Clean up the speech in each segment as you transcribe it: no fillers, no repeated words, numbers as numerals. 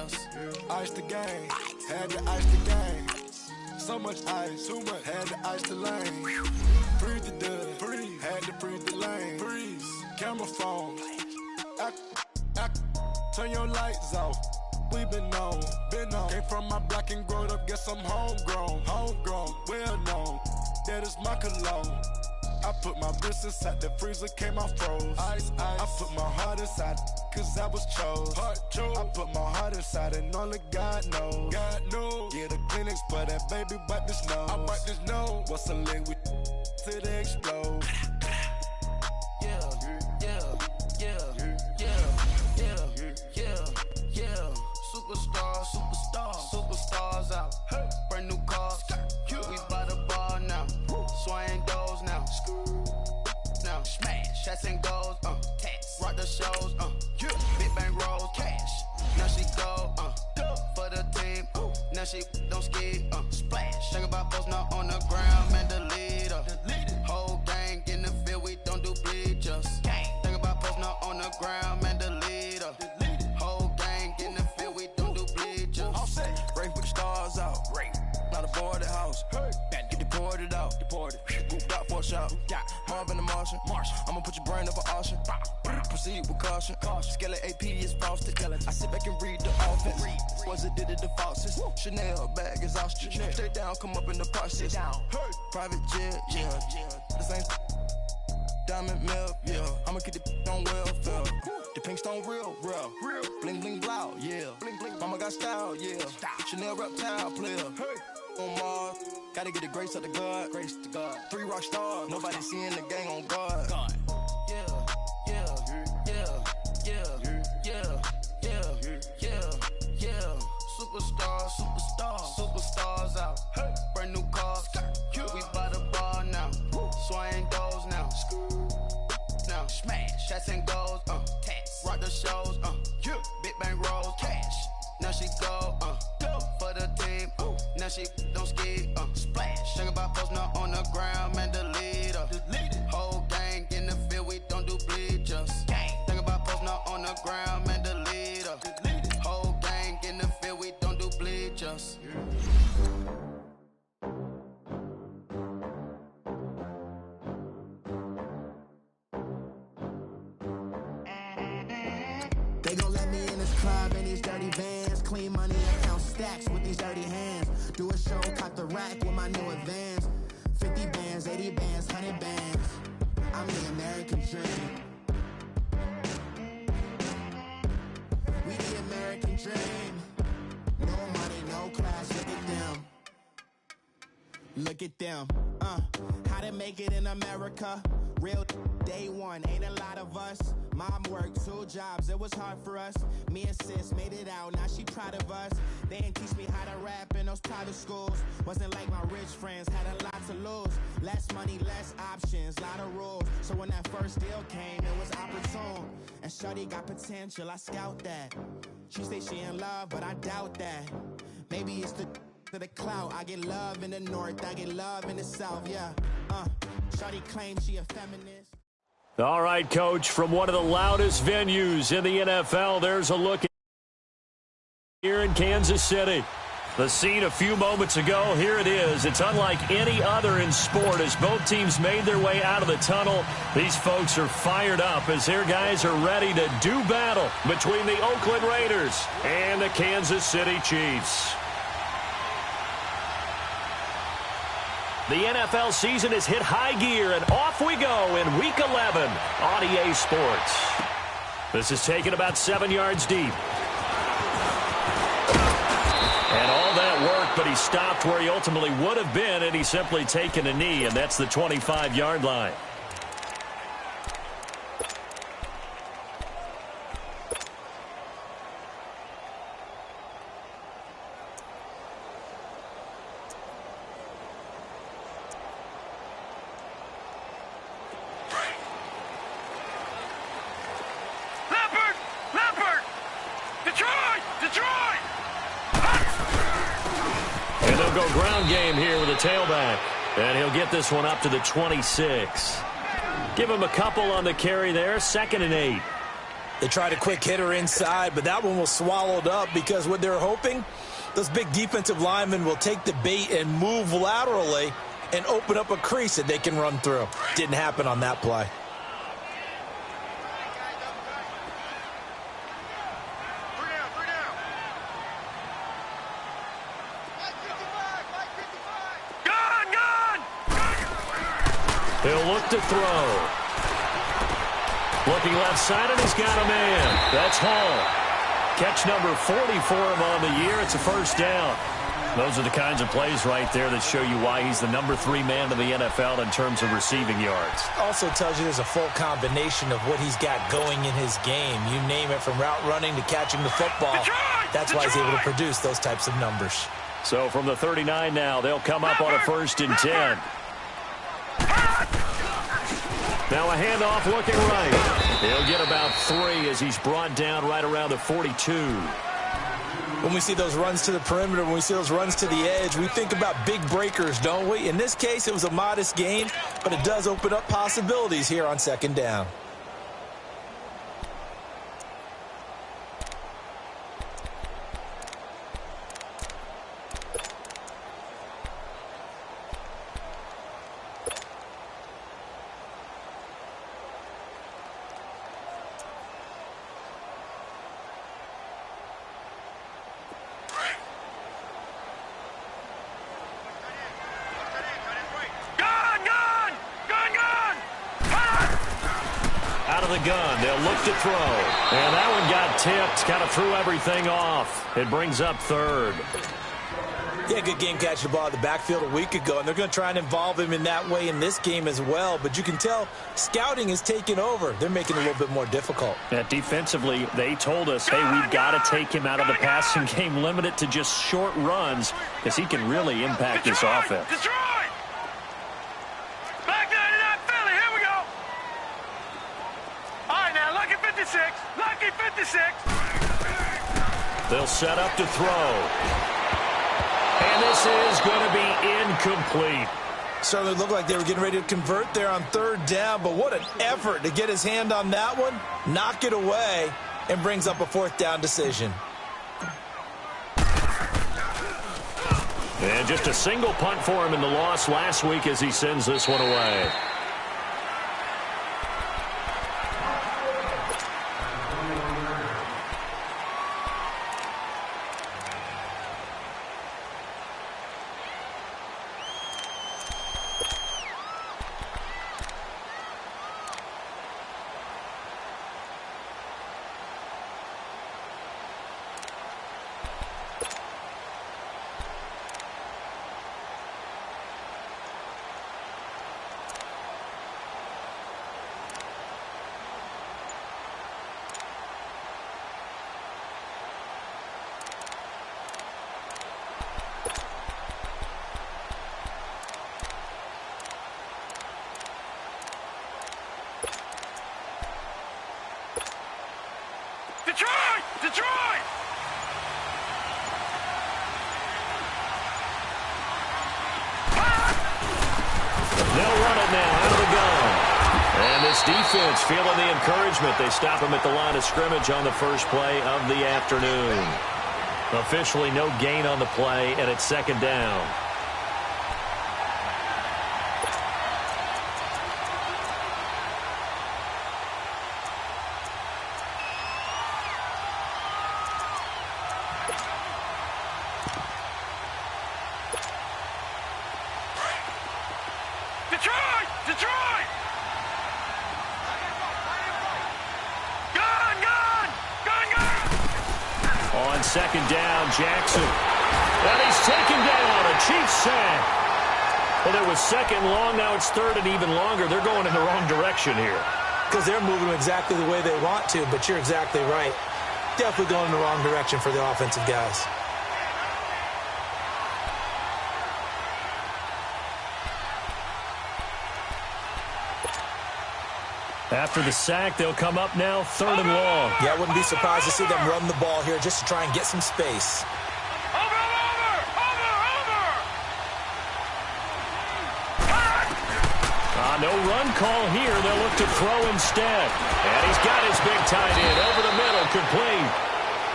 just ice the game, had to ice the game. So much ice, too much, had to ice the lane. Breathe the dud, breathe, had to breathe the lane. Breathe, camera phone, turn your lights off. We been on. Came from my block and growed up, guess I'm homegrown, well known. That is my cologne. I put my wrist inside the freezer, came out froze. Ice. I put my heart inside, cause I was chose. I put my heart inside and only God knows. Yeah, the clinics, but that baby wipe this nose. I wipe this nose. What's a lick with till they explode? Superstars out. Brand new cars. We by the bar now. Swaying doors now. Smash. Shots and goals. Rock the shows. Big bang rolls. Cash. Now she go. For the team. Now she don't ski. Splash. Think about post now on the ground. Man, the leader. Whole gang in the field. We don't do bleachers. Think about post now on the ground. Man, the leader. Whole gang in the field. We don't do bleachers. Break with the stars out. Not a boarded house. Get deported out. Group out for a shot. Marvin the Martian. I'ma put your brain up for auction. Proceed with caution. Skeleton AP is frosted. I sit back and read the offense. Was it did it the faucets? Chanel bag is ostrich. Stay down, come up in the process. Private jet, yeah. The same diamond milk, yeah. I'ma keep the on welfare. The pink stone real. Bling bling blow, yeah. Mama got style, yeah. Chanel reptile player. On Mars, gotta get the grace of the God. 3 rock stars, nobody seeing the gang on guard. Superstars out. Brand new cars. We by the bar now. Swaying doors now. Smash. Shots and goals. Rock the shows. Big bang rolls. Cash. Now she go. For the team. Now she don't ski. Splash. Think about post now on the ground. Man, the leader. Whole gang in the field. We don't do bleachers. Think about post now on the ground. Man, the leader. Whole gang in the field. We don't do bleachers. They gon' let me in this club in these dirty vans. Clean money, I count stacks with these dirty hands. Do a show, caught the rack with my new advance. 50 bands, 80 bands, 100 bands. I'm the American dream. We the American dream. No money, no class, look at them. Look at them, how to make it in America. Real day one, ain't a lot of us. Mom worked 2 jobs, it was hard for us. Me and sis made it out, now she proud of us. They didn't teach me how to rap in those private schools. Wasn't like my rich friends, had a lot to lose. Less money, less options, lot of rules. So when that first deal came, it was opportune. And shorty got potential, I scout that. She say she in love, but I doubt that. Maybe it's to the clout. I get love in the north, I get love in the south, yeah. Shorty claims she a feminist. All right, Coach, from one of the loudest venues in the NFL, there's a look here in Kansas City. The scene a few moments ago, here it is. It's unlike any other in sport as both teams made their way out of the tunnel. These folks are fired up as their guys are ready to do battle between the Oakland Raiders and the Kansas City Chiefs. The NFL season has hit high gear, and off we go in Week 11 on EA Sports. This is taken about 7 yards deep. And all that work, but he stopped where he ultimately would have been, and he's simply taken a knee, and that's the 25-yard line. And they'll go ground game here with a tailback. And he'll get this one up to the 26. Give him a couple on the carry there. 2nd and 8. They tried a quick hitter inside, but that one was swallowed up because what they're hoping, those big defensive linemen will take the bait and move laterally and open up a crease that they can run through. Didn't happen on that play. He'll look to throw. Looking left side, and he's got a man. That's Hall. Catch number 40 for him on the year. It's a first down. Those are the kinds of plays right there that show you why he's the number 3 man in the NFL in terms of receiving yards. Also tells you there's a full combination of what he's got going in his game. You name it, from route running to catching the football. That's why he's able to produce those types of numbers. So from the 39 now, they'll come up on a 1st and 10. Now a handoff looking right. He'll get about 3 as he's brought down right around the 42. When we see those runs to the perimeter, when we see those runs to the edge, we think about big breakers, don't we? In this case, it was a modest gain, but it does open up possibilities here on 2nd down. The gun. They'll look to throw. And that one got tipped. Kind of threw everything off. It brings up 3rd. Yeah, good game catching the ball at the backfield a week ago, and they're going to try and involve him in that way in this game as well. But you can tell scouting is taking over. They're making it a little bit more difficult. Yeah, defensively, they told us, hey, we've got to take him out of the passing game, limit it to just short runs, because he can really impact this offense. Lucky 56. They'll set up to throw. And this is going to be incomplete. Certainly looked like they were getting ready to convert there on 3rd down, but what an effort to get his hand on that one, knock it away, and brings up a 4th down decision. And just a single punt for him in the loss last week as he sends this one away. Detroit! They'll run it now out of the gun. And this defense feeling the encouragement. They stop him at the line of scrimmage on the first play of the afternoon. Officially no gain on the play, and it's 2nd down. Detroit! Gun! On 2nd down, Jackson. And he's taken down. A Chiefs sack. Well, it was 2nd long. Now it's 3rd and even longer. They're going in the wrong direction here. Because they're moving exactly the way they want to, but you're exactly right. Definitely going in the wrong direction for the offensive guys. After the sack, they'll come up now 3rd and long. Yeah, I wouldn't be surprised to see them run the ball here just to try and get some space. no run call here. They'll look to throw instead. And he's got his big tight end over the middle, complete.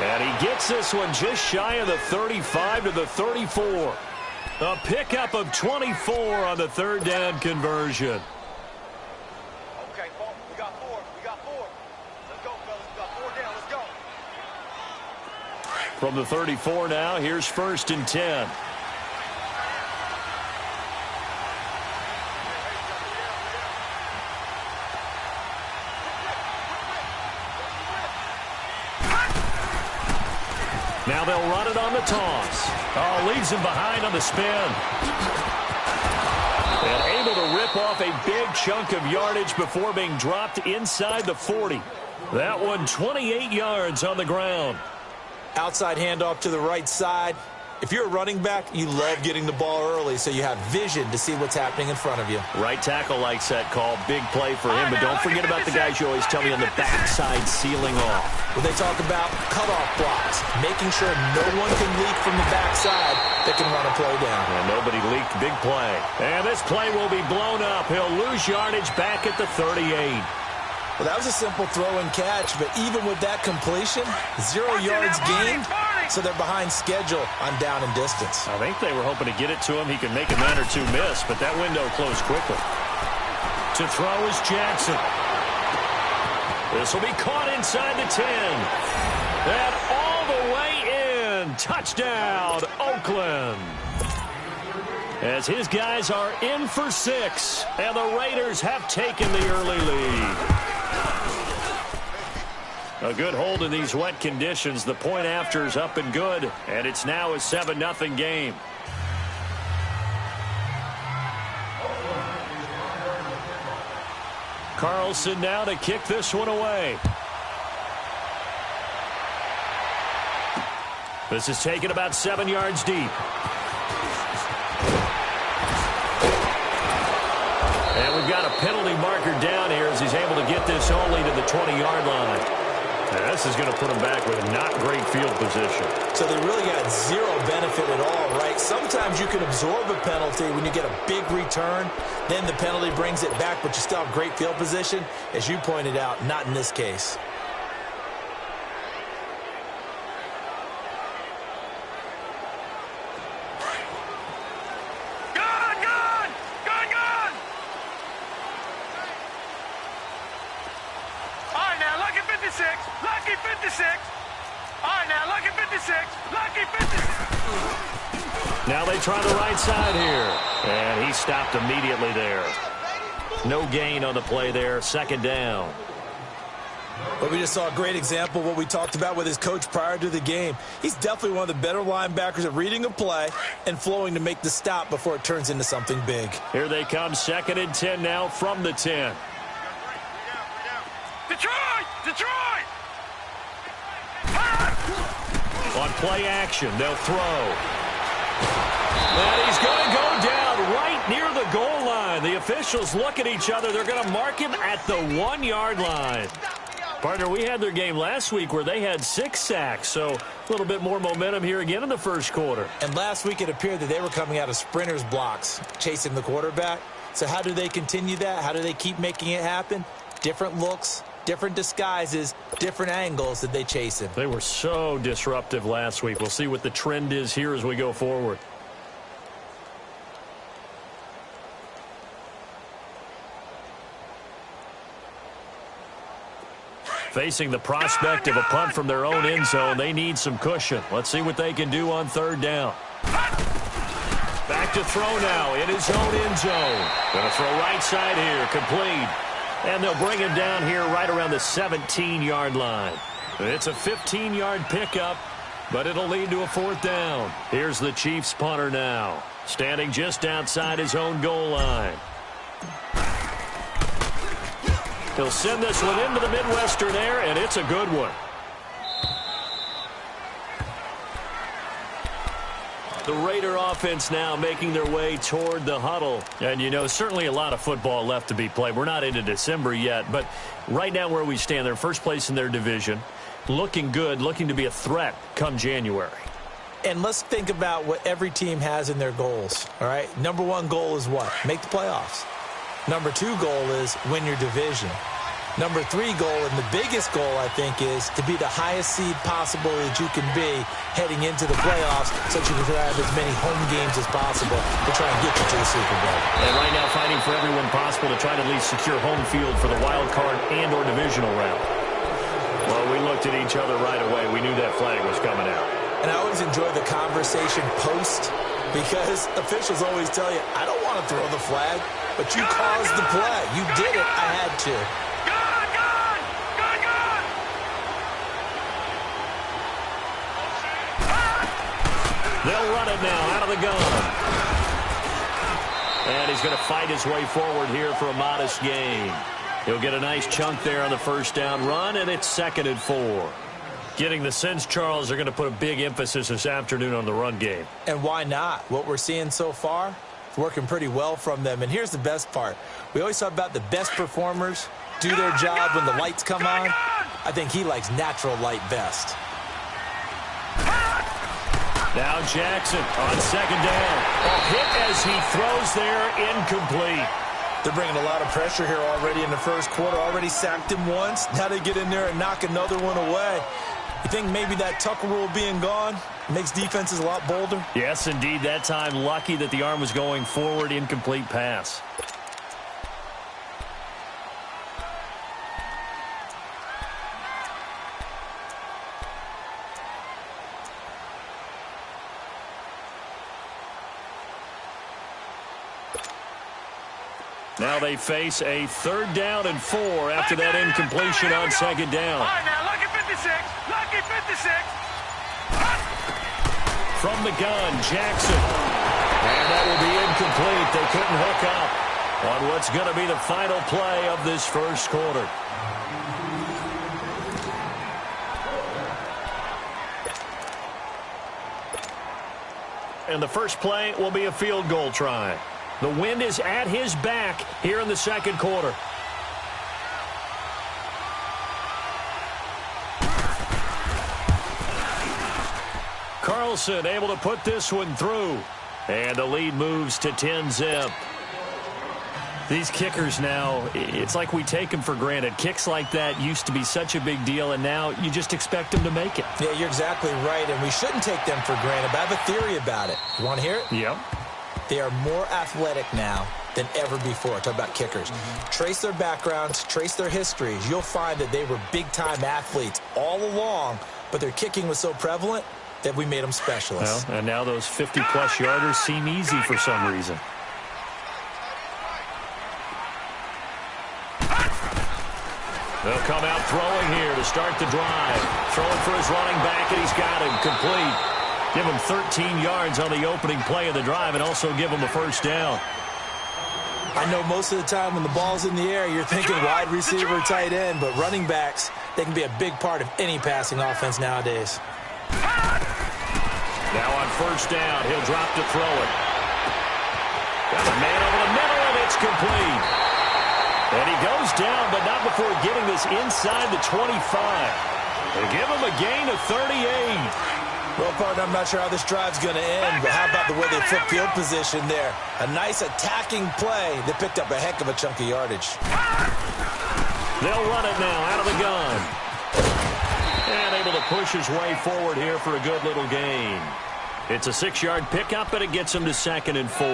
And he gets this one just shy of the 35 to the 34. A pickup of 24 on the third down conversion. Okay, we got four. Let's go, fellas. We got 4 down. Let's go. From the 34 now, here's 1st and 10. Now they'll run it on the toss. Oh, leaves him behind on the spin. And able to rip off a big chunk of yardage before being dropped inside the 40. That one 28 yards on the ground. Outside handoff to the right side. If you're a running back, you love getting the ball early so you have vision to see what's happening in front of you. Right tackle likes that call. Big play for him, but don't forget about the guys you always tell me on the backside sealing off. When they talk about cutoff blocks, making sure no one can leak from the backside that can run a play down. And nobody leaked. Big play. And this play will be blown up. He'll lose yardage back at the 38. Well, that was a simple throw and catch, but even with that completion, 0 yards gained, so they're behind schedule on down and distance. I think they were hoping to get it to him. He could make a man or two miss, but that window closed quickly. To throw is Jackson. This will be caught inside the 10. And all the way in. Touchdown, Oakland. As his guys are in for 6, and the Raiders have taken the early lead. A good hold in these wet conditions. The point after is up and good, and it's now a 7-0 game. Carlson now to kick this one away. This is taken about 7 yards deep. And we've got a penalty marker down here as he's able to get this only to the 20-yard line. And this is going to put him back with not great field position. So they really got 0 benefit at all, right? Sometimes you can absorb a penalty when you get a big return. Then the penalty brings it back, but you still have great field position. As you pointed out, not in this case. Lucky 56. All right, now, lucky 56. Lucky 56. Now they try the right side here. And he stopped immediately there. No gain on the play there. 2nd down. But we just saw a great example of what we talked about with his coach prior to the game. He's definitely one of the better linebackers at reading a play and flowing to make the stop before it turns into something big. Here they come. 2nd and 10 now from the 10. Detroit! Detroit! On play action, they'll throw. And he's going to go down right near the goal line. The officials look at each other. They're going to mark him at the 1-yard line. Partner, we had their game last week where they had 6 sacks, so a little bit more momentum here again in the first quarter. And last week it appeared that they were coming out of sprinters blocks, chasing the quarterback. So how do they continue that? How do they keep making it happen? Different looks, different disguises, different angles that they chase him. They were so disruptive last week. We'll see what the trend is here as we go forward. Facing the prospect of a punt from their own end zone, they need some cushion. Let's see what they can do on 3rd down. Back to throw now in his own end zone. Going to throw right side here, complete. And they'll bring him down here right around the 17-yard line. It's a 15-yard pickup, but it'll lead to a 4th down. Here's the Chiefs punter now, standing just outside his own goal line. He'll send this one into the Midwestern air, and it's a good one. The Raider offense now making their way toward the huddle. And, you know, certainly a lot of football left to be played. We're not into December yet, but right now where we stand, they're first place in their division. Looking good, looking to be a threat come January. And let's think about what every team has in their goals, all right? Number 1 goal is what? Make the playoffs. Number 2 goal is win your division. Number 3 goal, and the biggest goal, I think, is to be the highest seed possible that you can be heading into the playoffs so that you can have as many home games as possible to try and get you to the Super Bowl. And right now fighting for everyone possible to try to at least secure home field for the wild card and or divisional round. Well, we looked at each other right away. We knew that flag was coming out. And I always enjoy the conversation post because officials always tell you, I don't want to throw the flag, but you caused the play. You did it. I had to. They'll run it now out of the gun. And he's going to fight his way forward here for a modest gain. He'll get a nice chunk there on the first down run, and it's 2nd and 4. Getting the sense, Charles, they're going to put a big emphasis this afternoon on the run game. And why not? What we're seeing so far, it's working pretty well from them. And here's the best part. We always talk about the best performers do their job when the lights come on. I think he likes natural light best. Now Jackson on 2nd down. A hit as he throws there, incomplete. They're bringing a lot of pressure here already in the first quarter. Already sacked him once. Now they get in there and knock another one away. You think maybe that Tucker rule being gone makes defenses a lot bolder? Yes, indeed. That time lucky that the arm was going forward, incomplete pass. Now they face a 3rd down and 4 after that incompletion on 2nd down. All right, now, lucky 56. Lucky 56. From the gun, Jackson. And that will be incomplete. They couldn't hook up on what's going to be the final play of this first quarter. And the first play will be a field goal try. The wind is at his back here in the 2nd quarter. Carlson able to put this one through. And the lead moves to 10-zip. These kickers now, it's like we take them for granted. Kicks like that used to be such a big deal, and now you just expect them to make it. Yeah, you're exactly right, and we shouldn't take them for granted. But I have a theory about it. You want to hear it? Yep. They are more athletic now than ever before. Talk about kickers. Trace their backgrounds, trace their histories. You'll find that they were big-time athletes all along, but their kicking was so prevalent that we made them specialists. Well, and now those 50-plus yarders seem easy for some reason. They'll come out throwing here to start the drive. Throwing for his running back, and he's got him complete. Give him 13 yards on the opening play of the drive and also give him a first down. I know most of the time when the ball's in the air, you're thinking wide receiver, tight end, but running backs, they can be a big part of any passing offense nowadays. Now on first down, he'll drop to throw it. Got a man over the middle, and it's complete. And he goes down, but not before getting this inside the 25. They give him a gain of 38. Well, partner, I'm not sure how this drive's going to end, but how about the way they flip field position there? A nice attacking play that picked up a heck of a chunk of yardage. They'll run it now out of the gun. And able to push his way forward here for a good little gain. It's a 6-yard pickup, and it gets him to 2nd and 4.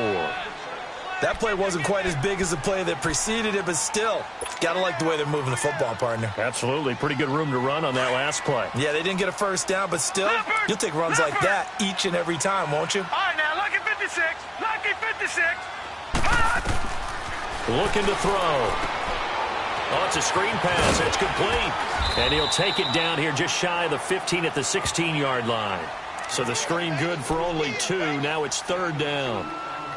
That play wasn't quite as big as the play that preceded it, but still, got to like the way they're moving the football, partner. Absolutely. Pretty good room to run on that last play. Yeah, they didn't get a first down, but still, you'll take runs like that each and every time, won't you? All right, now, lucky 56. Lucky 56. Looking to throw. Oh, it's a screen pass. It's complete. And he'll take it down here just shy of the 15 at the 16-yard line. So the screen good for only 2. Now it's 3rd down.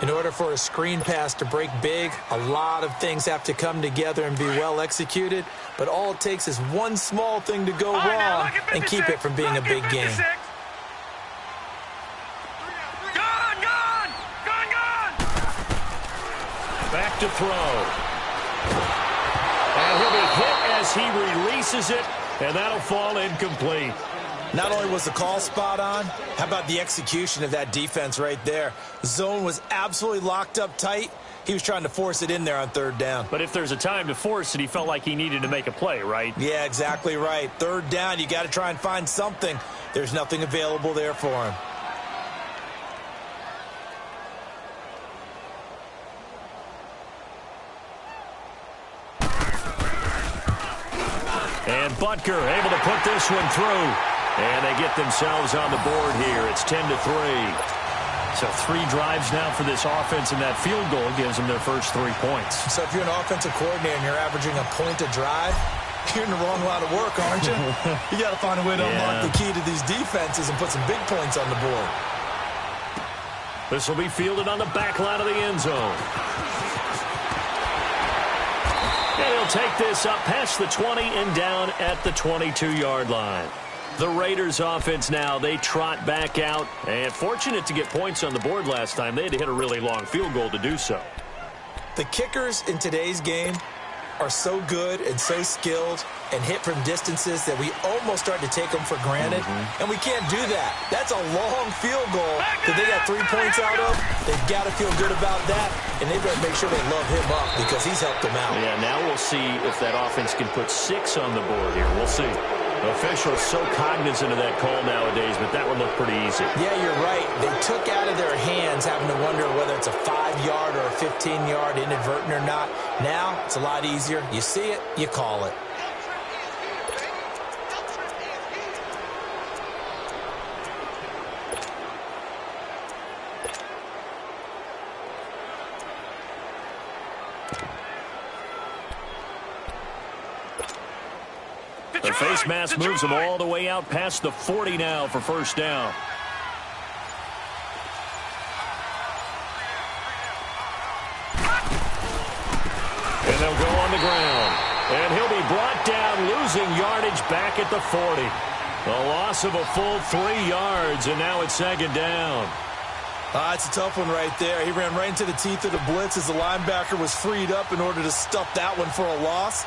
In order for a screen pass to break big, a lot of things have to come together and be well executed. But all it takes is one small thing to go wrong and keep it from being a big game. Gone! Back to throw. And he'll be hit as he releases it, and that'll fall incomplete. Not only was the call spot on, how about the execution of that defense right there? The zone was absolutely locked up tight. He was trying to force it in there on third down. But if there's a time to force it, he felt like he needed to make a play, right? Yeah, exactly right. Third down, you got to try and find something. There's nothing available there for him. And Butker able to put this one through. And they get themselves on the board here. It's 10-3. So 3 drives now for this offense, and that field goal gives them their first 3 points. So if you're an offensive coordinator and you're averaging a point a drive, you're in the wrong line of work, aren't you? You got to find a way to unlock the key to these defenses and put some big points on the board. This will be fielded on the back line of the end zone. And he'll take this up past the 20 and down at the 22-yard line. The Raiders offense now, they trot back out. And fortunate to get points on the board last time. They had to hit a really long field goal to do so. The kickers in today's game are so good and so skilled and hit from distances that we almost start to take them for granted. And we can't do that. That's a long field goal that they got 3 points out of. They've got to feel good about that, and they've got to make sure they love him up because he's helped them out. Yeah, now we'll see if that offense can put 6 on the board here. We'll see. Officials so cognizant of that call nowadays, but that would look pretty easy. Yeah, you're right. They took out of their hands having to wonder whether it's a 5-yard or a 15-yard inadvertent or not. Now, it's a lot easier. You see it, you call it. The face mask moves them all the way out past the 40 now for first down. And they'll go on the ground. And he'll be brought down, losing yardage back at the 40. A loss of a full 3 yards, and now it's second down. It's a tough one right there. He ran right into the teeth of the blitz as the linebacker was freed up in order to stuff that one for a loss.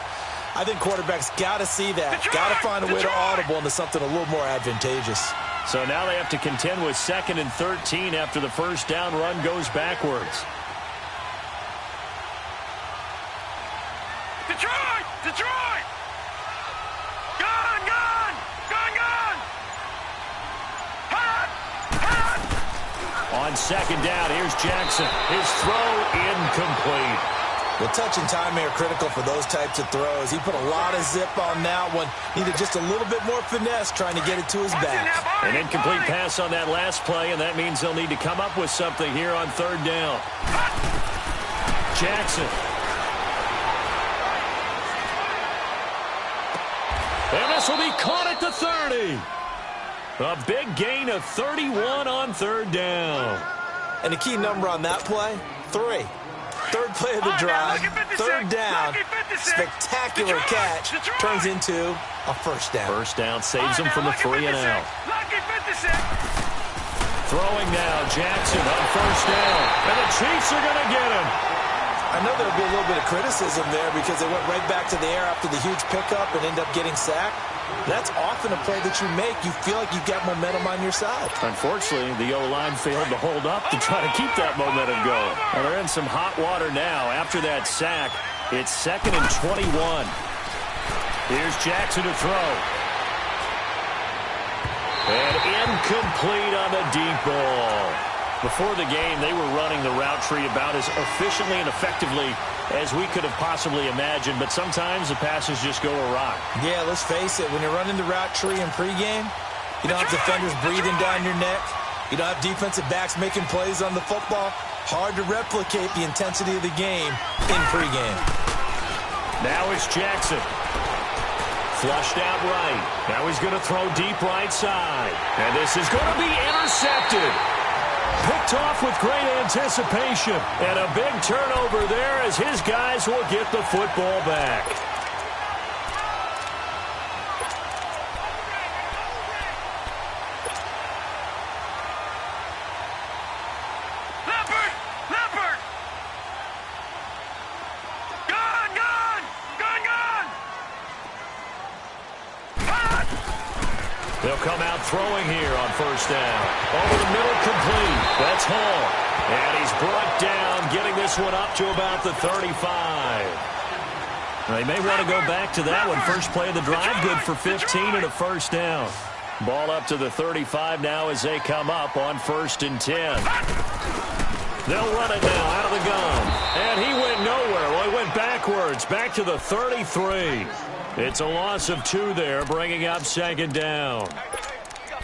I think quarterbacks got to see that. Got to find a way to audible into something a little more advantageous. So now they have to contend with 2nd and 13 after the first down run goes backwards. Detroit! Detroit! Gone! Gone! Gone! Gone! Hot! Hot! On second down, here's Jackson. His throw incomplete. The touch and timing are critical for those types of throws. He put a lot of zip on that one. Needed just a little bit more finesse trying to get it to his back. An incomplete pass on that last play, and that means they'll need to come up with something here on third down. Jackson. And this will be caught at the 30. A big gain of 31 on third down. And the key number on that play, 3. Third play of the drive, third down, spectacular catch, turns into a first down. First down saves him from a 3 and out. Throwing now, Jackson on first down, and the Chiefs are going to get him. I know there'll be a little bit of criticism there because they went right back to the air after the huge pickup and ended up getting sacked. That's often a play that you make. You feel like you've got momentum on your side. Unfortunately, the O-line failed to hold up to try to keep that momentum going. Well, they're in some hot water now. After that sack, it's 2nd and 21. Here's Jackson to throw. And incomplete on the deep ball. Before the game, they were running the route tree about as efficiently and effectively as we could have possibly imagined, but sometimes the passes just go awry. Yeah, let's face it, when you're running the route tree in pregame, you don't have defenders breathing down your neck. You don't have defensive backs making plays on the football. Hard to replicate the intensity of the game in pregame. Now it's Jackson. Flushed out right. Now he's going to throw deep right side. And this is going to be intercepted. Picked off with great anticipation. And a big turnover there as his guys will get the football back. Leopard! Leopard! Gone! Gone! Gone! Gone! Hot! They'll come out throwing here on first down. Over the middle, complete. That's Hall. And he's brought down, getting this one up to about the 35. They may want to go back to that one. First play of the drive, good for 15 and a first down. Ball up to the 35 now as they come up on 1st and 10. They'll run it now out of the gun. And he went nowhere. Well, he went backwards, back to the 33. It's a loss of 2 there, bringing up 2nd down.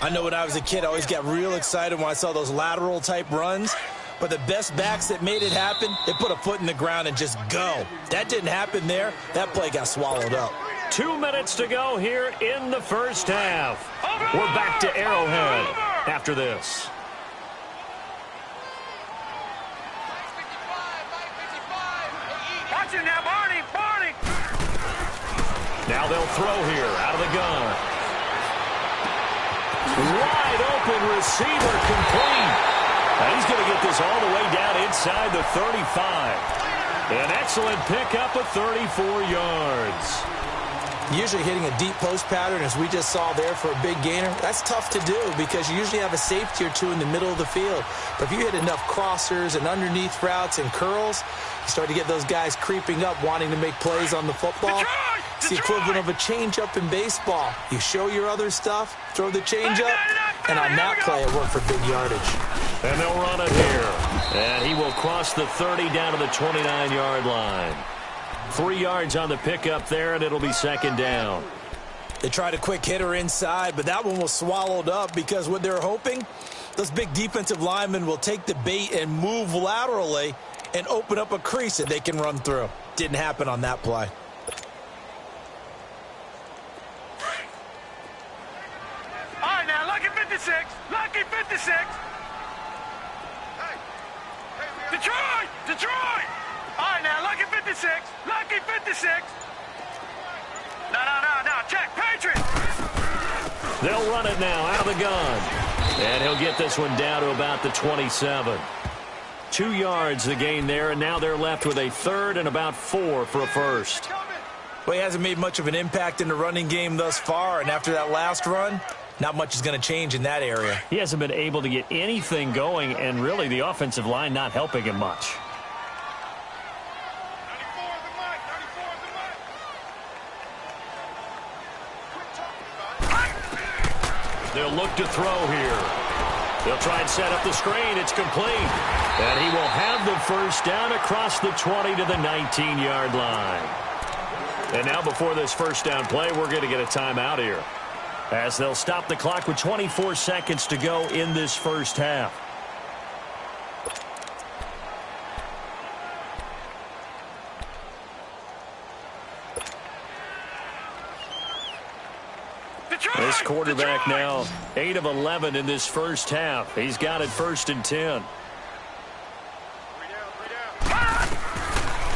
I know when I was a kid, I always got real excited when I saw those lateral type runs. But the best backs that made it happen, they put a foot in the ground and just go. That didn't happen there. That play got swallowed up. 2 minutes to go here in the first half. We're back to Arrowhead after this. Watch it now, Barney. Now they'll throw here out of the gun. Wide open receiver, complete. And he's going to get this all the way down inside the 35. An excellent pickup of 34 yards. Usually hitting a deep post pattern, as we just saw there for a big gainer, that's tough to do because you usually have a safety or two in the middle of the field. But if you hit enough crossers and underneath routes and curls, you start to get those guys creeping up, wanting to make plays on the football. It's the equivalent of a changeup in baseball. You show your other stuff, throw the changeup, and on that play, it worked for big yardage. And they'll run it here. And he will cross the 30 down to the 29-yard line. 3 yards on the pickup there, and it'll be 2nd down. They tried a quick hitter inside, but that one was swallowed up because what they're hoping, those big defensive linemen will take the bait and move laterally and open up a crease that they can run through. Didn't happen on that play. All right, now, lucky 56. Lucky 56. Detroit! All right, now, lucky 56. Lucky 56. No. Check, Patriots. They'll run it now out of the gun. And he'll get this one down to about the 27. 2 yards the gain there, and now they're left with a 3rd and about 4 for a first. Well, he hasn't made much of an impact in the running game thus far, and after that last run, not much is going to change in that area. He hasn't been able to get anything going, and really the offensive line not helping him much. They'll look to throw here. They'll try and set up the screen. It's complete. And he will have the first down across the 20 to the 19-yard line. And now before this first down play, we're going to get a timeout here, as they'll stop the clock with 24 seconds to go in this first half. This quarterback now 8 of 11 in this first half. He's got it 1st and 10.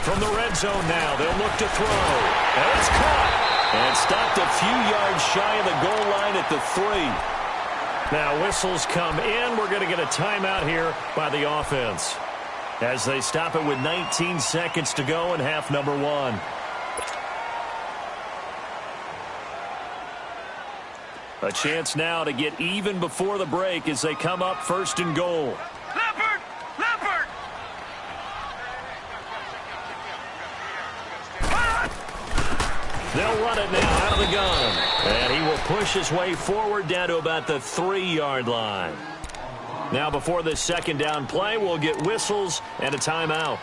From the red zone now, they'll look to throw. And it's caught. And stopped a few yards shy of the goal line at the 3. Now whistles come in. We're going to get a timeout here by the offense, as they stop it with 19 seconds to go in half number 1. A chance now to get even before the break as they come up 1st and goal. Leopard! They'll run it now out of the gun. And he will push his way forward down to about the 3-yard line. Now before this 2nd down play, we'll get whistles and a timeout,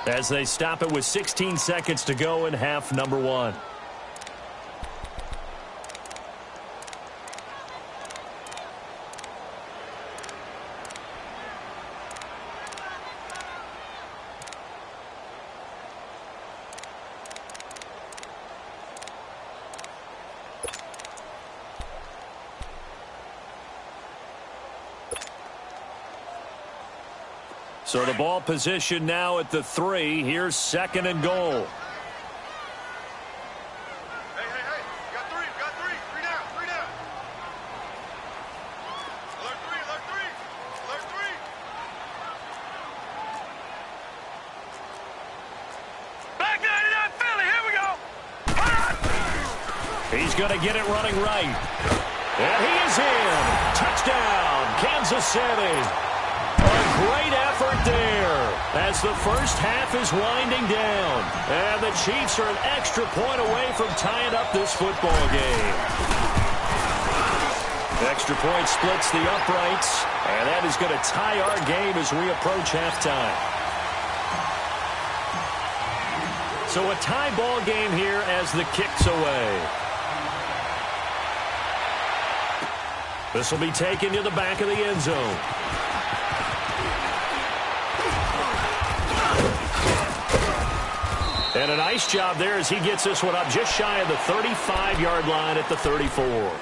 as they stop it with 16 seconds to go in half number 1. So the ball position now at the 3. Here's 2nd and goal. Hey. You got 3. 3 down. Alert 3. Back 99 Philly. Here we go. He's going to get it running right. And he is in. Touchdown, Kansas City. A great effort there as the first half is winding down. And the Chiefs are an extra point away from tying up this football game. Extra point splits the uprights, and that is going to tie our game as we approach halftime. So a tie ball game here as the kick's away. This will be taken to the back of the end zone. And a nice job there as he gets this one up just shy of the 35-yard line at the 34.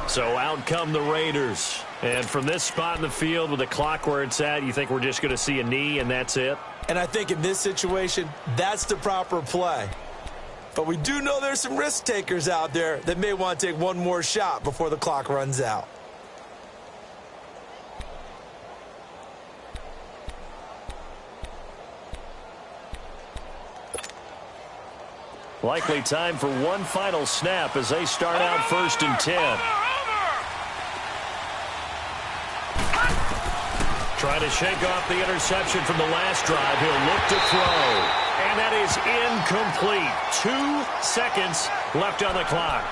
So out come the Raiders. And from this spot in the field with the clock where it's at, you think we're just going to see a knee and that's it? And I think in this situation, that's the proper play. But we do know there's some risk takers out there that may want to take one more shot before the clock runs out. Likely time for one final snap as they start out 1st and 10. Trying to shake off the interception from the last drive. He'll look to throw. And that is incomplete. 2 seconds left on the clock.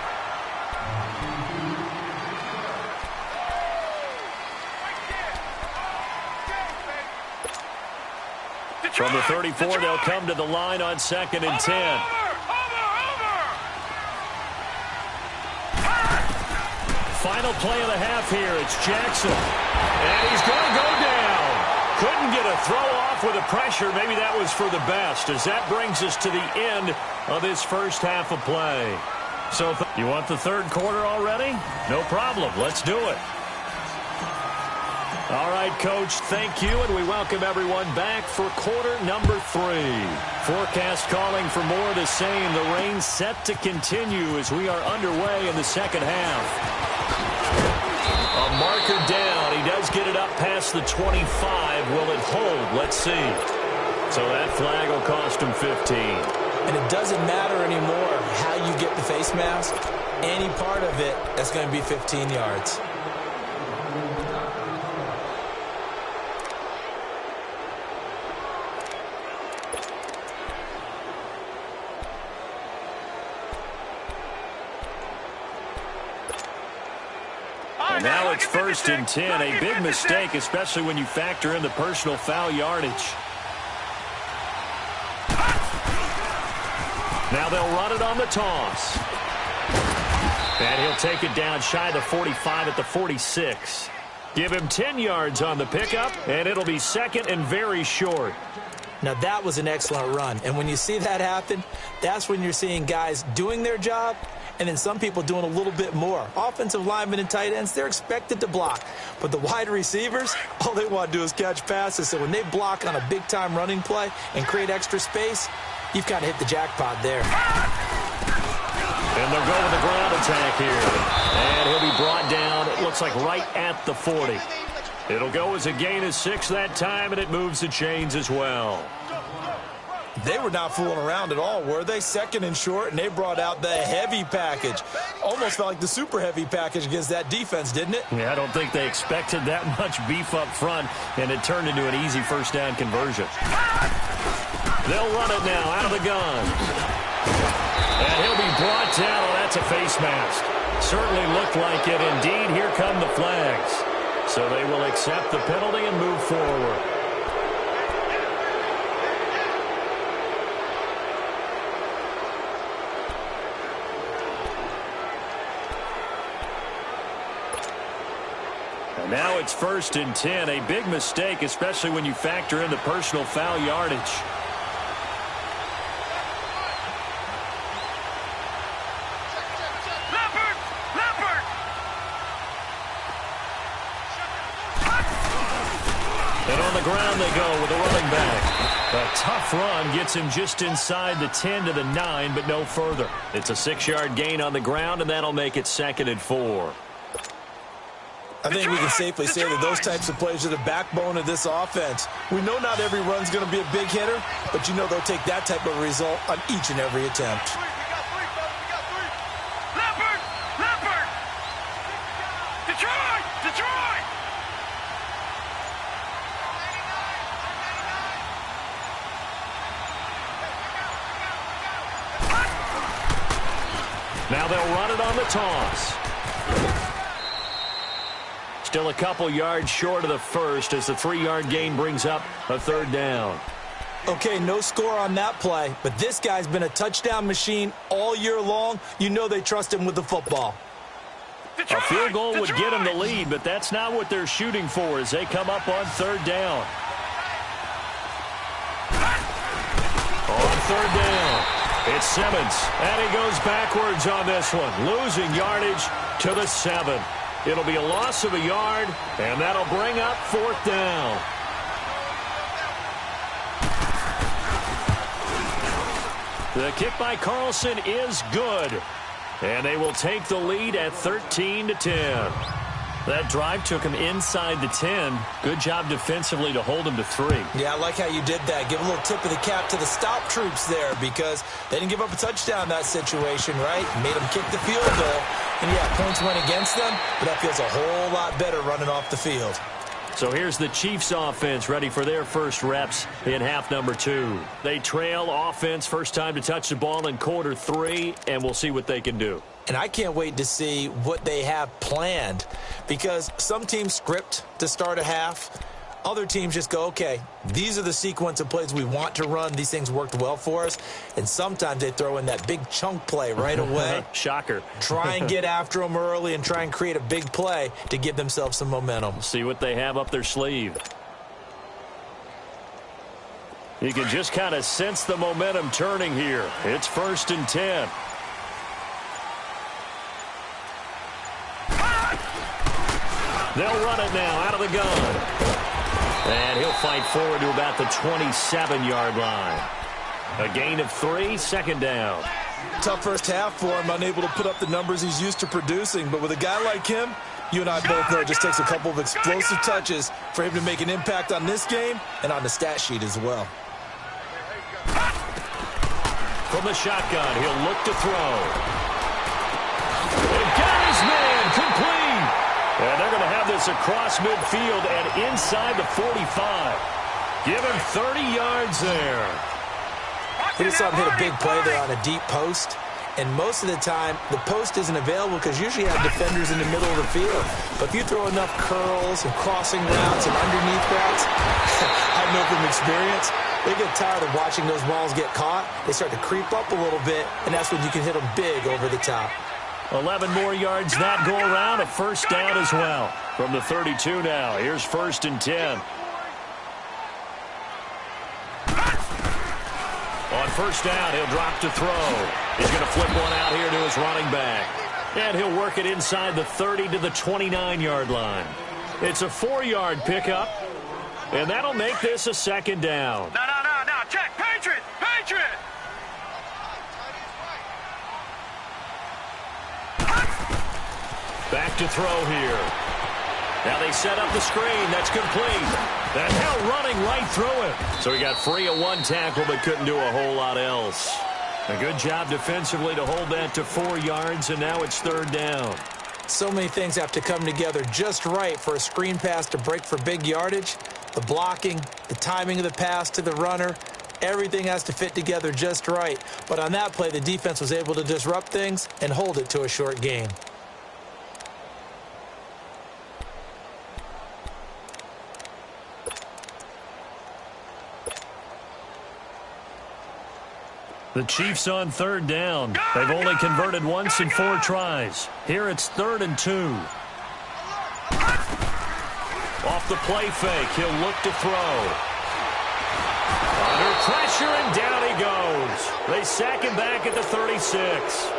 From the 34, they'll come to the line on 2nd and 10. Final play of the half here. It's Jackson. And he's going to go down. Couldn't get a throw off with the pressure. Maybe that was for the best, as that brings us to the end of this first half of play. So you want the third quarter already? No problem. Let's do it. All right, Coach, thank you, and we welcome everyone back for quarter number 3. Forecast calling for more of the same. The rain set to continue as we are underway in the second half. A marker down. He does get it up past the 25. Will it hold? Let's see. So that flag will cost him 15. And it doesn't matter anymore how you get the face mask. Any part of it, that's going to be 15 yards. And now it's 1st and 10. A big mistake, especially when you factor in the personal foul yardage. Now they'll run it on the toss. And he'll take it down shy of the 45 at the 46. Give him 10 yards on the pickup, and it'll be 2nd and very short. Now that was an excellent run. And when you see that happen, that's when you're seeing guys doing their job and then some people doing a little bit more. Offensive linemen and tight ends, they're expected to block. But the wide receivers, all they want to do is catch passes. So when they block on a big-time running play and create extra space, you've kind of hit the jackpot there. And they'll go with the ground attack here. And he'll be brought down, it looks like right at the 40. It'll go as a gain of 6 that time, and it moves the chains as well. They were not fooling around at all, were they? 2nd and short, and they brought out the heavy package. Almost felt like the super heavy package against that defense, didn't it? Yeah, I don't think they expected that much beef up front, and it turned into an easy first down conversion. They'll run it now out of the gun. And he'll be brought down. Oh, that's a face mask. Certainly looked like it. Indeed, here come the flags. So they will accept the penalty and move forward. And now it's 1st and 10. A big mistake, especially when you factor in the personal foul yardage. And on the ground they go with a running back. A tough run gets him just inside the 10 to the 9, but no further. It's a 6-yard gain on the ground, and that'll make it 2nd and 4. I think we can safely say that those types of plays are the backbone of this offense. We know not every run's going to be a big hitter, but you know they'll take that type of result on each and every attempt. Now they'll run it on the toss. Still a couple yards short of the first as the 3-yard gain brings up a third down. Okay, no score on that play, but this guy's been a touchdown machine all year long. You know they trust him with the football. A field goal would get them the lead, but that's not what they're shooting for as they come up on third down. On third down, it's Simmons, and he goes backwards on this one, losing yardage to the 7. It'll be a loss of a yard, and that'll bring up fourth down. The kick by Carlson is good, and they will take the lead at 13-10. That drive took him inside the 10. Good job defensively to hold him to 3. Yeah, I like how you did that. Give a little tip of the cap to the stop troops there because they didn't give up a touchdown in that situation, right? Made them kick the field goal. And, yeah, points went against them, but that feels a whole lot better running off the field. So here's the Chiefs offense ready for their first reps in half number 2. They trail offense, first time to touch the ball in quarter 3, and we'll see what they can do. And I can't wait to see what they have planned because some teams script to start a half. Other teams just go, okay, these are the sequence of plays we want to run. These things worked well for us. And sometimes they throw in that big chunk play right away. Shocker. Try and get after them early and try and create a big play to give themselves some momentum. See what they have up their sleeve. You can just kind of sense the momentum turning here. It's 1st and 10. They'll run it now out of the gun. And he'll fight forward to about the 27-yard line. A gain of 3, second down. Tough first half for him, unable to put up the numbers he's used to producing. But with a guy like him, you and I both know it just takes a couple of explosive touches for him to make an impact on this game and on the stat sheet as well. From the shotgun, he'll look to throw. They've got his man complete. And they're going to have this across midfield and inside the 45. Give him 30 yards there. We just saw him hit a big play there on a deep post. And most of the time, the post isn't available because usually you have defenders in the middle of the field. But if you throw enough curls and crossing routes and underneath routes, I know from experience, they get tired of watching those balls get caught. They start to creep up a little bit, and that's when you can hit them big over the top. 11 more yards that go around, a first down as well. From the 32 now, here's 1st and 10. On first down, he'll drop to throw. He's going to flip one out here to his running back. And he'll work it inside the 30 to the 29-yard line. It's a 4-yard pickup, and that'll make this a second down. No, check, Patriot! Back to throw here. Now they set up the screen. That's complete. And now running right through it. So he got free of 1 tackle but couldn't do a whole lot else. A good job defensively to hold that to 4 yards, and now it's 3rd down. So many things have to come together just right for a screen pass to break for big yardage. The blocking, the timing of the pass to the runner, everything has to fit together just right. But on that play, the defense was able to disrupt things and hold it to a short gain. The Chiefs on 3rd down. They've only converted once in 4 tries. Here it's 3rd and 2. Off the play fake, he'll look to throw. Under pressure, and down he goes. They sack him back at the 36.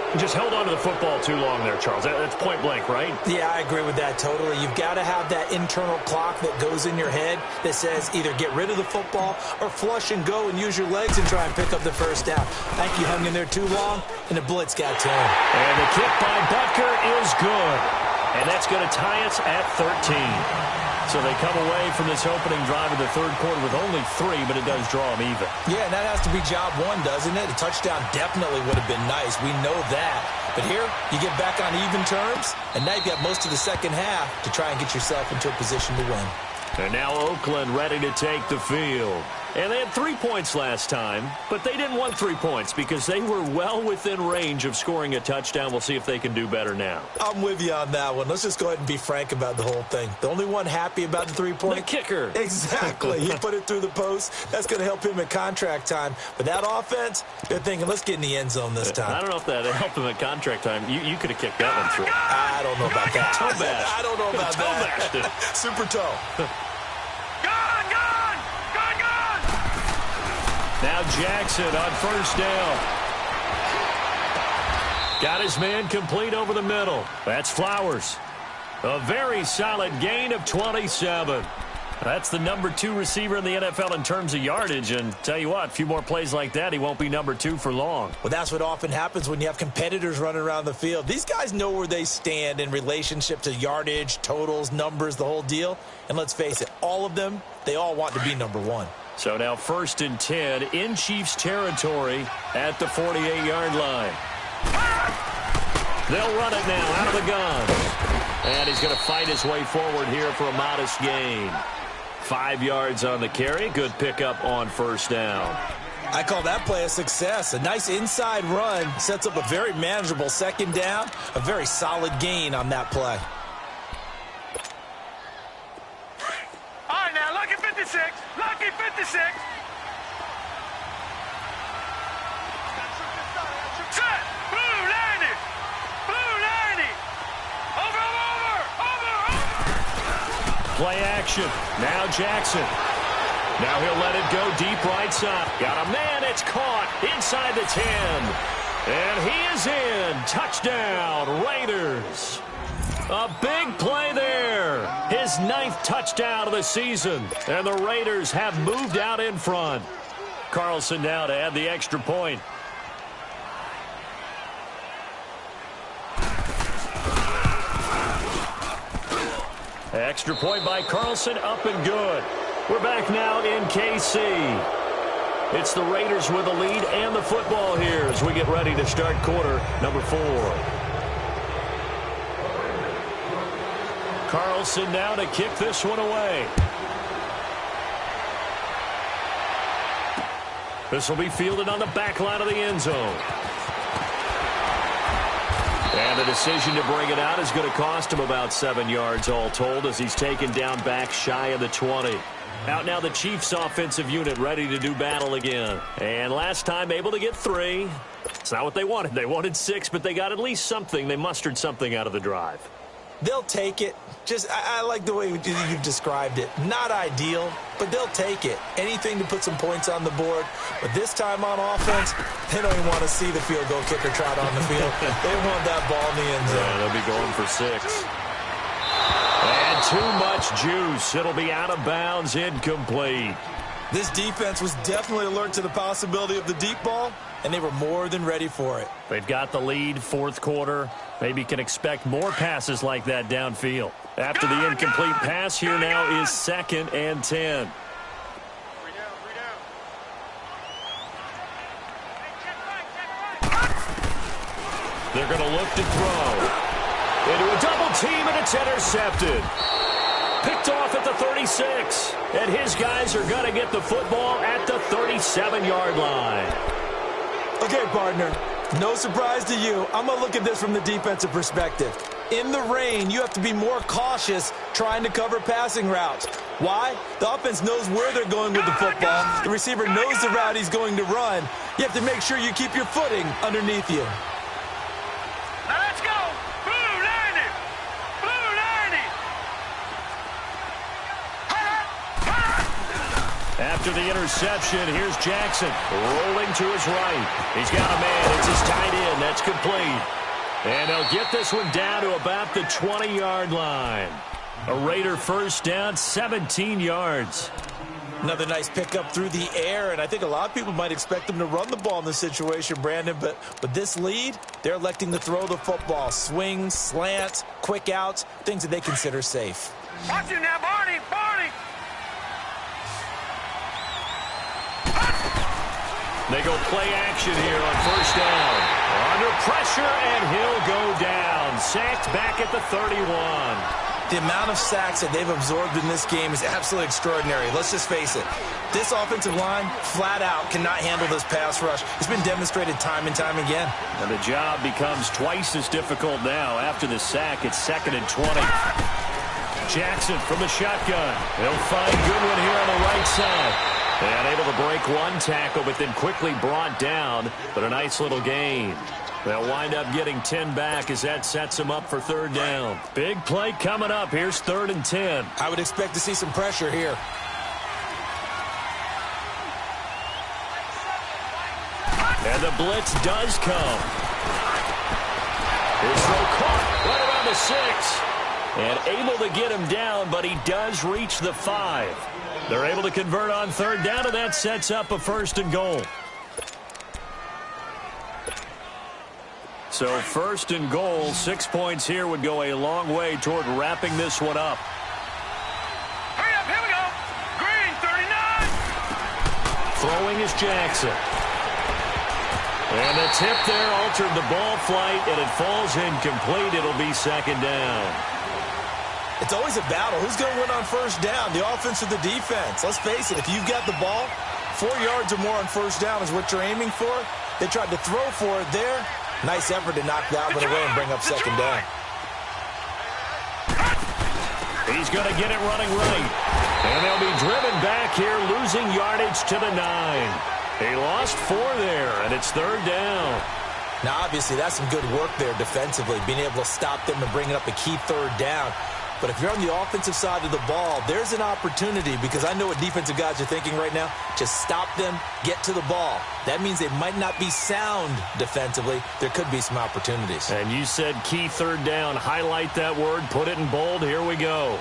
He just held on to the football too long there, Charles. That's point blank, right? Yeah, I agree with that totally. You've got to have that internal clock that goes in your head that says either get rid of the football or flush and go and use your legs and try and pick up the first down. I think you hung in there too long, and the blitz got to him. And the kick by Butker is good. And that's going to tie us at 13. So they come away from this opening drive of the 3rd quarter with only 3, but it does draw them even. Yeah, and that has to be job 1, doesn't it? A touchdown definitely would have been nice. We know that. But here, you get back on even terms, and now you've got most of the second half to try and get yourself into a position to win. And now Oakland ready to take the field. And they had 3 points last time, but they didn't want 3 points because they were well within range of scoring a touchdown. We'll see if they can do better now. I'm with you on that one. Let's just go ahead and be frank about the whole thing. The only one happy about the 3-point? The kicker. Exactly. He put it through the post. That's going to help him at contract time. But that offense, they're thinking, let's get in the end zone this time. I don't know if that helped him at contract time. You could have kicked that one through. I don't know about that. Toe bash. I don't know about that. Toe bashed it. Super toe. Now Jackson on first down. Got his man complete over the middle. That's Flowers. A very solid gain of 27. That's the number 2 receiver in the NFL in terms of yardage. And tell you what, a few more plays like that, he won't be number 2 for long. Well, that's what often happens when you have competitors running around the field. These guys know where they stand in relationship to yardage, totals, numbers, the whole deal. And let's face it, all of them, they all want to be number 1. So now 1st and 10 in Chiefs territory at the 48-yard line. They'll run it now out of the gun. And he's going to fight his way forward here for a modest gain. 5 yards on the carry. Good pickup on first down. I call that play a success. A nice inside run sets up a very manageable second down. A very solid gain on that play. All right, now, lucky 56. Lucky 56. Set. Blue 90. Blue 90. Over. Play action. Now Jackson. Now he'll let it go deep right side. Got a man. It's caught inside the 10. And he is in. Touchdown, Raiders. A big play there. His 9th touchdown of the season. And the Raiders have moved out in front. Carlson now to add the extra point. Extra point by Carlson, up and good. We're back now in KC. It's the Raiders with the lead and the football here as we get ready to start quarter number 4. Carlson now to kick this one away. This will be fielded on the back line of the end zone. And the decision to bring it out is going to cost him about 7 yards all told as he's taken down back shy of the 20. Out now the Chiefs offensive unit ready to do battle again. And last time able to get 3. It's not what they wanted. They wanted 6, but they got at least something. They mustered something out of the drive. They'll take it. I like the way you've described it. Not ideal, but they'll take it. Anything to put some points on the board. But this time on offense, they don't even want to see the field goal kicker trot on the field. They want that ball in the end zone. Yeah, they'll be going for 6. And too much juice. It'll be out of bounds, incomplete. This defense was definitely alert to the possibility of the deep ball, and they were more than ready for it. They've got the lead, 4th quarter. Maybe can expect more passes like that downfield. After the incomplete pass, here now is 2nd and 10. They're going to look to throw. Into a double team, and it's intercepted. Picked off at the 36. And his guys are going to get the football at the 37-yard line. Okay, partner. No surprise to you. I'm going to look at this from the defensive perspective. In the rain, you have to be more cautious trying to cover passing routes. Why? The offense knows where they're going with the football. The receiver knows the route he's going to run. You have to make sure you keep your footing underneath you. Now let's go. Blue 90. Blue 90. After the interception, here's Jackson rolling to his right. He's got a man. It's his tight end. That's complete. And they'll get this one down to about the 20-yard line. A Raider first down, 17 yards. Another nice pickup through the air, and I think a lot of people might expect them to run the ball in this situation, Brandon, but with this lead, they're electing to throw the football. Swings, slants, quick outs, things that they consider safe. Watch him now, Barney. Barney. They go play action here on first down. Under pressure, and he'll go down. Sacked back at the 31. The amount of sacks that they've absorbed in this game is absolutely extraordinary. Let's just face it. This offensive line, flat out, cannot handle this pass rush. It's been demonstrated time and time again. And the job becomes twice as difficult now. After the sack, it's 2nd and 20. Jackson from the shotgun. He'll find Goodwin here on the right side. And able to break one tackle, but then quickly brought down. But a nice little gain. They'll wind up getting 10 back as that sets them up for 3rd down. Big play coming up. Here's 3rd and 10. I would expect to see some pressure here. And the blitz does come. His throw caught right around the 6. And able to get him down, but he does reach the 5. They're able to convert on 3rd down, and that sets up a 1st and goal. So 1st and goal, 6 points here would go a long way toward wrapping this one up. Hurry up, here we go. Green, 39. Throwing is Jackson. And the tip there altered the ball flight, and it falls incomplete. It'll be 2nd down. It's always a battle. Who's going to win on 1st down, the offense or the defense? Let's face it, if you've got the ball, 4 yards or more on 1st down is what you're aiming for. They tried to throw for it there. Nice effort to knock that one away and bring up 2nd down. He's going to get it running right. And they'll be driven back here, losing yardage to the 9. He lost 4 there, and it's 3rd down. Now, obviously, that's some good work there defensively, being able to stop them and bringing up a key 3rd down. But if you're on the offensive side of the ball, there's an opportunity, because I know what defensive guys are thinking right now. Just stop them, get to the ball. That means they might not be sound defensively. There could be some opportunities. And you said key 3rd down. Highlight that word. Put it in bold. Here we go.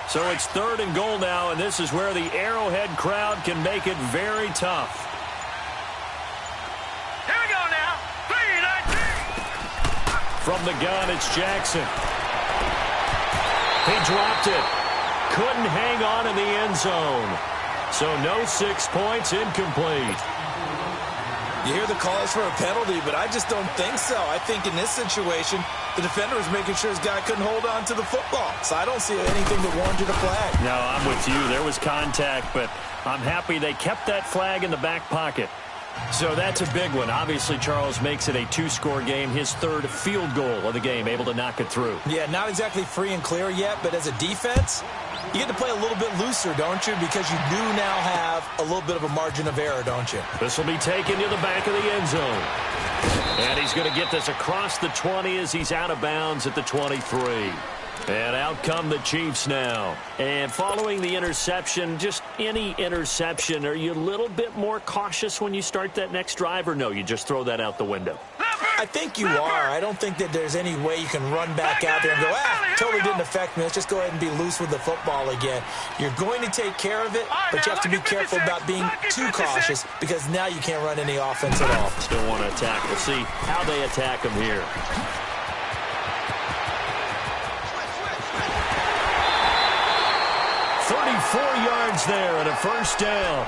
So it's 3rd and goal now, and this is where the Arrowhead crowd can make it very tough. Here we go now. 3-19. From the gun, it's Jackson. He dropped it. Couldn't hang on in the end zone. So no 6 points, incomplete. You hear the calls for a penalty, but I just don't think so. I think in this situation, the defender was making sure his guy couldn't hold on to the football. So I don't see anything that warranted a flag. No, I'm with you. There was contact, but I'm happy they kept that flag in the back pocket. So that's a big one. Obviously, Charles makes it a 2-score game. His 3rd field goal of the game, able to knock it through. Yeah, not exactly free and clear yet, but as a defense, you get to play a little bit looser, don't you? Because you do now have a little bit of a margin of error, don't you? This will be taken to the back of the end zone. And he's going to get this across the 20 as he's out of bounds at the 23. And out come the Chiefs now. And following the interception, just any interception, are you a little bit more cautious when you start that next drive, or no, you just throw that out the window? I think you are. I don't think that there's any way you can run back out there and go, totally didn't affect me. Let's just go ahead and be loose with the football again. You're going to take care of it, but you have to be careful about being too cautious, because now you can't run any offense at all. Still want to attack. We'll see how they attack him here. Yards there and a 1st down.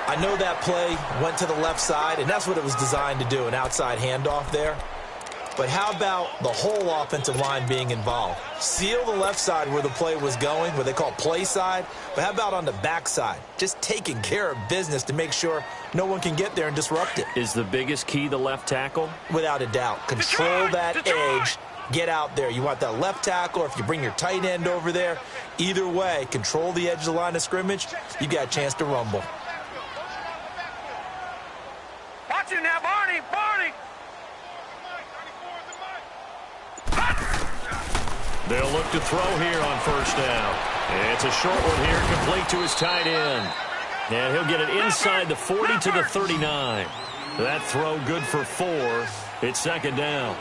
I know that play went to the left side, and that's what it was designed to do, an outside handoff there. But how about the whole offensive line being involved? Seal the left side where the play was going, what they call play side, but how about on the back side? Just taking care of business to make sure no one can get there and disrupt it. Is the biggest key the left tackle? Without a doubt. Control that edge. Get out there. You want that left tackle, or if you bring your tight end over there, either way, control the edge of the line of scrimmage, you got a chance to rumble. Watch it now, Barney, Barney. They'll look to throw here on 1st down. It's a short one here, complete to his tight end. And he'll get it inside the 40 to the 39. That throw good for 4. It's 2nd down.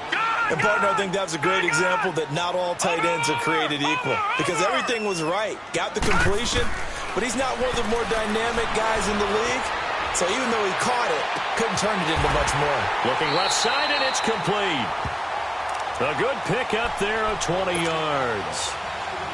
And, partner, I think that was a great example that not all tight ends are created equal, because everything was right. Got the completion, but he's not one of the more dynamic guys in the league. So even though he caught it, couldn't turn it into much more. Looking left side, and it's complete. A good pick up there of 20 yards.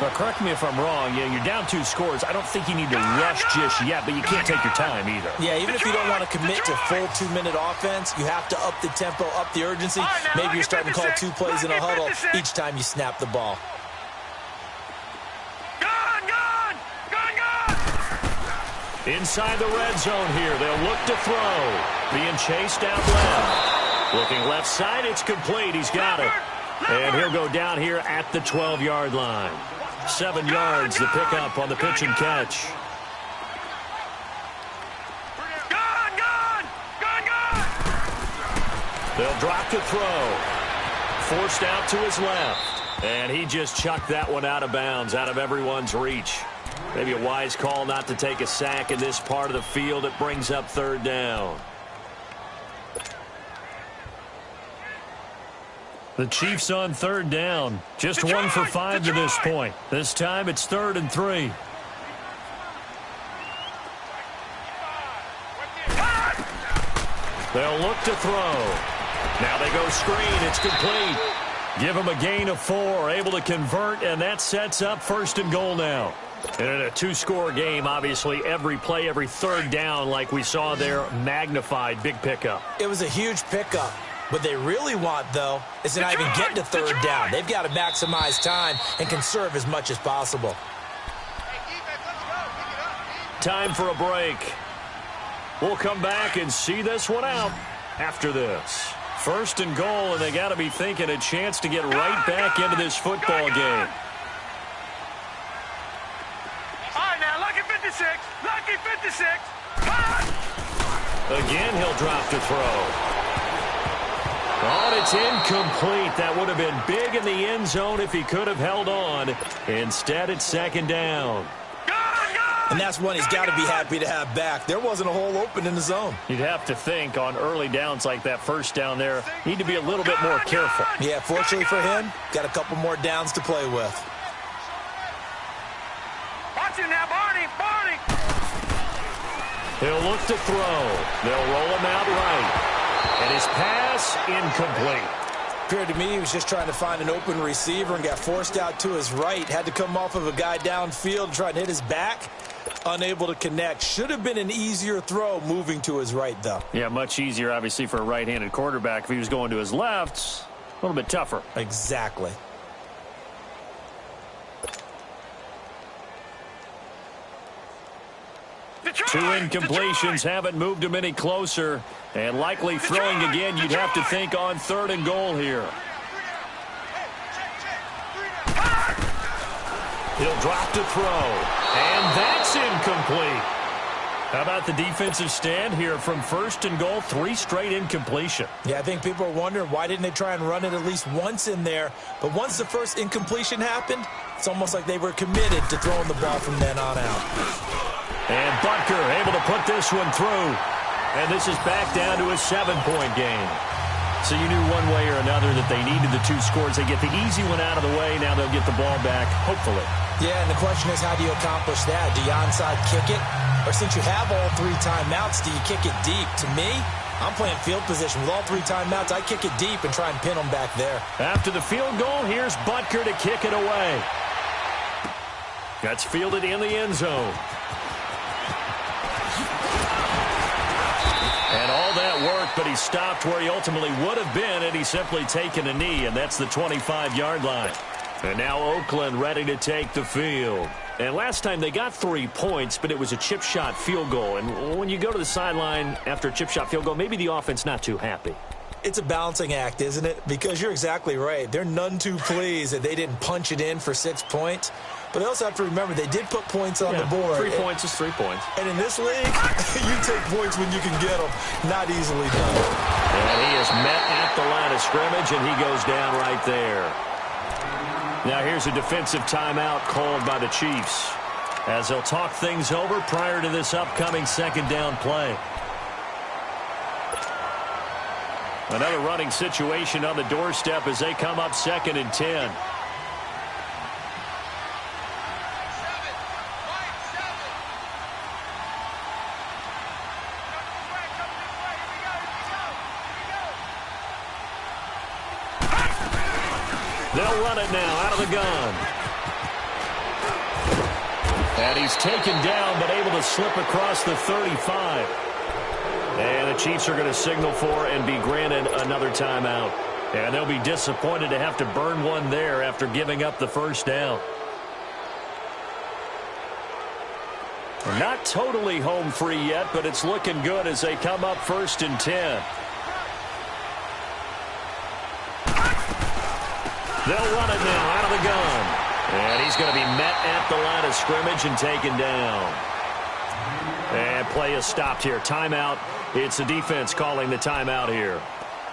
Now, correct me if I'm wrong. Yeah, you're down 2 scores. I don't think you need to rush just yet, but you can't take your time either. Yeah, even if you don't want to commit to full 2-minute offense, you have to up the tempo, up the urgency. Maybe you're starting to call 2 plays in a huddle each time you snap the ball. Inside the red zone here. They'll look to throw. Being chased out left. Looking left side. It's complete. He's got it. And he'll go down here at the 12-yard line. 7 yards to pick up on the pitch and catch. They'll drop to throw. Forced out to his left. And he just chucked that one out of bounds, out of everyone's reach. Maybe a wise call not to take a sack in this part of the field. It brings up 3rd down. The Chiefs on 3rd down. Just 1 for 5 to this point. This time it's 3rd and 3. They'll look to throw. Now they go screen. It's complete. Give them a gain of 4. Able to convert, and that sets up 1st and goal now. And in a 2-score game, obviously, every play, every 3rd down, like we saw there, magnified. Big pickup. It was a huge pickup. What they really want, though, is to not even get to 3rd down. They've got to maximize time and conserve as much as possible. Time for a break. We'll come back and see this one out after this. 1st and goal, and they got to be thinking a chance to get right back into this football game. All right, now, lucky 56. Lucky 56. Again, he'll drop to throw. Oh, it's incomplete. That would have been big in the end zone if he could have held on. Instead, it's 2nd down. And that's one he's got to be happy to have back. There wasn't a hole open in the zone. You'd have to think on early downs like that 1st down there, need to be a little bit more careful. Yeah, fortunately for him, got a couple more downs to play with. Watch him now, Barney. Barney. He'll look to throw. They'll roll him out right. And his pass, incomplete. Appeared to me he was just trying to find an open receiver and got forced out to his right. Had to come off of a guy downfield, trying to hit his back. Unable to connect. Should have been an easier throw moving to his right, though. Yeah, much easier, obviously, for a right-handed quarterback. If he was going to his left, a little bit tougher. Exactly. Two incompletions haven't moved him any closer. And likely throwing again, you'd have to think on 3rd and goal here. He'll drop to throw. And that's incomplete. How about the defensive stand here from 1st and goal? 3 straight incompletion. Yeah, I think people are wondering why didn't they try and run it at least once in there. But once the first incompletion happened, it's almost like they were committed to throwing the ball from then on out. And Butker able to put this one through. And this is back down to a 7-point game. So you knew one way or another that they needed the 2 scores. They get the easy one out of the way. Now they'll get the ball back, hopefully. Yeah, and the question is, how do you accomplish that? Do you onside kick it? Or since you have all 3 timeouts, do you kick it deep? To me, I'm playing field position. With all 3 timeouts, I kick it deep and try and pin them back there. After the field goal, here's Butker to kick it away. That's fielded in the end zone. And all that work, but he stopped where he ultimately would have been, and he's simply taken a knee, and that's the 25-yard line. And now Oakland ready to take the field. And last time they got 3 points, but it was a chip shot field goal. And when you go to the sideline after a chip shot field goal, maybe the offense not too happy. It's a balancing act, isn't it? Because you're exactly right. They're none too pleased that they didn't punch it in for 6 points. But they also have to remember they did put points on the board. 3 points is 3 points. And in this league, you take points when you can get them. Not easily done. And he is met at the line of scrimmage, and he goes down right there. Now here's a defensive timeout called by the Chiefs as they'll talk things over prior to this upcoming 2nd down play. Another running situation on the doorstep as they come up 2nd and 10. They'll run it now out of the gun. And he's taken down, but able to slip across the 35. And the Chiefs are going to signal for and be granted another timeout. And they'll be disappointed to have to burn one there after giving up the first down. Not totally home free yet, but it's looking good as they come up 1st and 10. They'll run it now out of the gun. And he's going to be met at the line of scrimmage and taken down. And play is stopped here. Timeout. It's the defense calling the timeout here,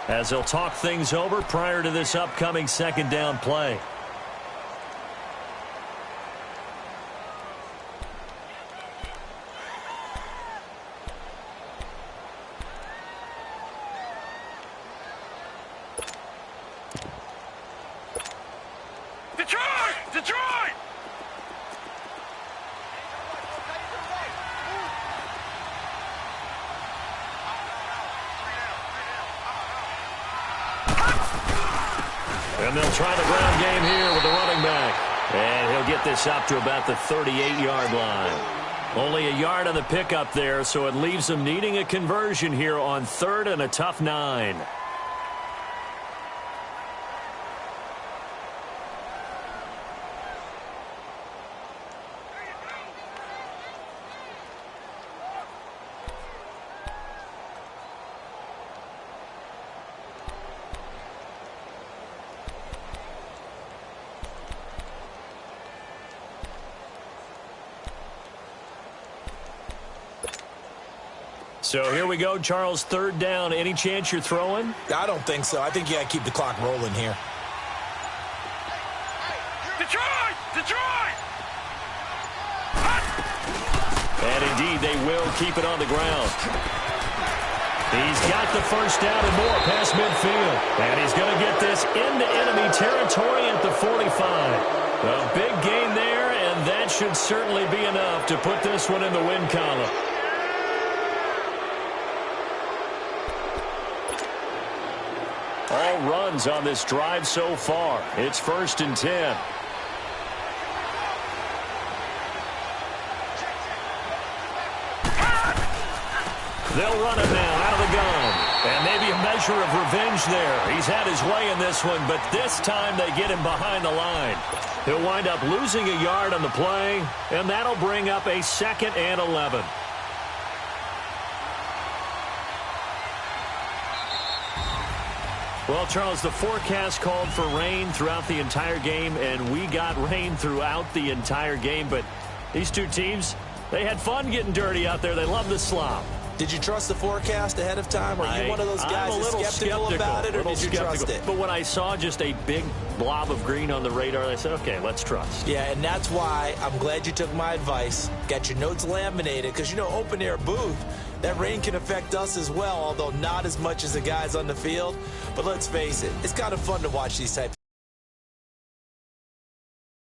as they'll talk things over prior to this upcoming 2nd down play. Detroit! And they'll try the ground game here with the running back. And he'll get this up to about the 38-yard line. Only a yard on the pickup there, so it leaves them needing a conversion here on 3rd and a tough 9. So here we go, Charles, 3rd down. Any chance you're throwing? I don't think so. I think you got to keep the clock rolling here. Detroit! Detroit! And indeed, they will keep it on the ground. He's got the first down and more past midfield. And he's going to get this into enemy territory at the 45. A big gain there, and that should certainly be enough to put this one in the win column. All runs on this drive so far. It's 1st and 10. They'll run it now out of the gun. And maybe a measure of revenge there. He's had his way in this one, but this time they get him behind the line. He'll wind up losing a yard on the play, and that'll bring up a 2nd and 11. Well, Charles, the forecast called for rain throughout the entire game, and we got rain throughout the entire game. But these two teams, they had fun getting dirty out there. They love the slop. Did you trust the forecast ahead of time? Are you one of those guys that's skeptical about it, or did you trust it? But when I saw just a big blob of green on the radar, I said, okay, let's trust. Yeah, and that's why I'm glad you took my advice. Got your notes laminated, because, you know, open-air booth, that rain can affect us as well, although not as much as the guys on the field. But let's face it, it's kind of fun to watch these types